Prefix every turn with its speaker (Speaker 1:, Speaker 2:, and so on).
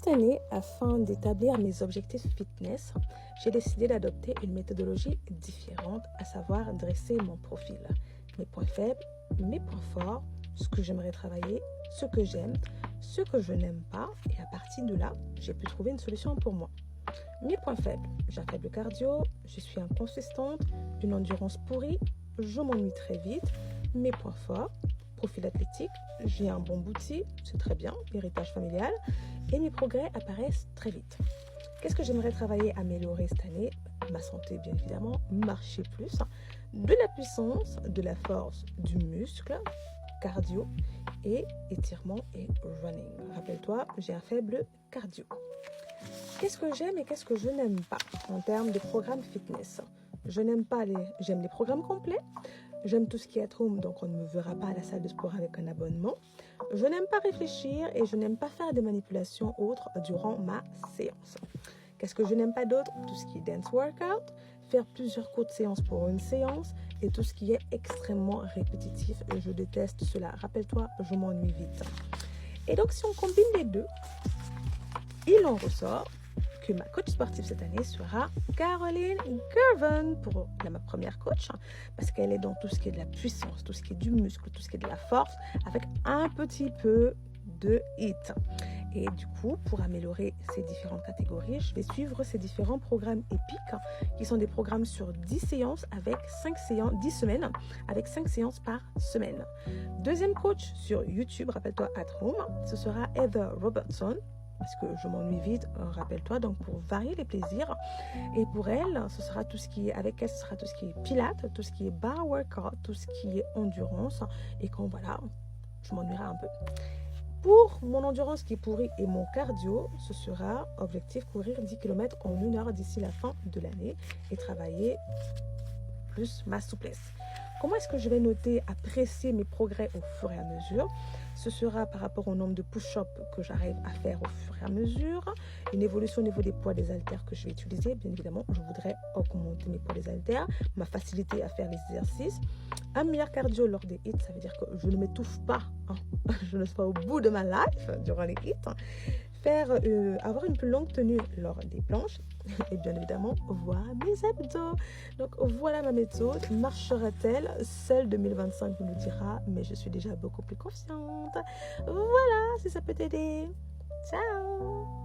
Speaker 1: Cette année, afin d'établir mes objectifs fitness, j'ai décidé d'adopter une méthodologie différente, à savoir dresser mon profil, mes points faibles, mes points forts, ce que j'aimerais travailler, ce que j'aime, ce que je n'aime pas, et à partir de là, j'ai pu trouver une solution pour moi. Mes points faibles, j'ai un faible cardio, je suis inconsistante, une endurance pourrie, je m'ennuie très vite. Mes points forts, profil athlétique, j'ai un bon bouti, c'est très bien, héritage familial, et mes progrès apparaissent très vite. Qu'est-ce que j'aimerais travailler, améliorer cette année? Ma santé, bien évidemment, marcher plus, de la puissance, de la force, du muscle, cardio et étirement et running. Rappelle-toi, j'ai un faible cardio. Qu'est-ce que j'aime et qu'est-ce que je n'aime pas en termes de programme fitness? J'aime les programmes complets. J'aime tout ce qui est at home, donc on ne me verra pas à la salle de sport avec un abonnement. Je n'aime pas réfléchir et je n'aime pas faire des manipulations autres durant ma séance. Qu'est-ce que je n'aime pas d'autre? Tout ce qui est dance workout, faire plusieurs courtes séances pour une séance et tout ce qui est extrêmement répétitif. Je déteste cela. Rappelle-toi, je m'ennuie vite. Et donc, si on combine les deux, il en ressort que ma coach sportive cette année sera Caroline Gervin pour ma première coach, parce qu'elle est dans tout ce qui est de la puissance, tout ce qui est du muscle, tout ce qui est de la force, avec un petit peu de HIIT. Et du coup, pour améliorer ces différentes catégories, je vais suivre ces différents programmes épiques, qui sont des programmes sur 10 séances avec 10 semaines, avec 5 séances par semaine. Deuxième coach sur YouTube, rappelle-toi at home, ce sera Heather Robertson, parce que je m'ennuie vite, rappelle-toi, donc pour varier les plaisirs. Et pour elle, ce sera tout ce qui est pilates, tout ce qui est bar workout, tout ce qui est endurance. Et quand voilà, je m'ennuierai un peu. Pour mon endurance qui est pourrie et mon cardio, ce sera objectif courir 10 km en 1 heure d'ici la fin de l'année et travailler plus ma souplesse. Comment est-ce que je vais noter, apprécier mes progrès au fur et à mesure? Ce sera par rapport au nombre de push-ups que j'arrive à faire au fur et à mesure, une évolution au niveau des poids des haltères que je vais utiliser. Bien évidemment, je voudrais augmenter mes poids des haltères, ma facilité à faire les exercices, un meilleur cardio lors des hits, ça veut dire que je ne m'étouffe pas, je ne suis pas au bout de ma life durant les hits, avoir une plus longue tenue lors des planches et bien évidemment voir mes abdos. Donc voilà ma méthode. Marchera-t-elle? Seule 2025 nous le dira, mais je suis déjà beaucoup plus confiante. Voilà, si ça peut t'aider. Ciao!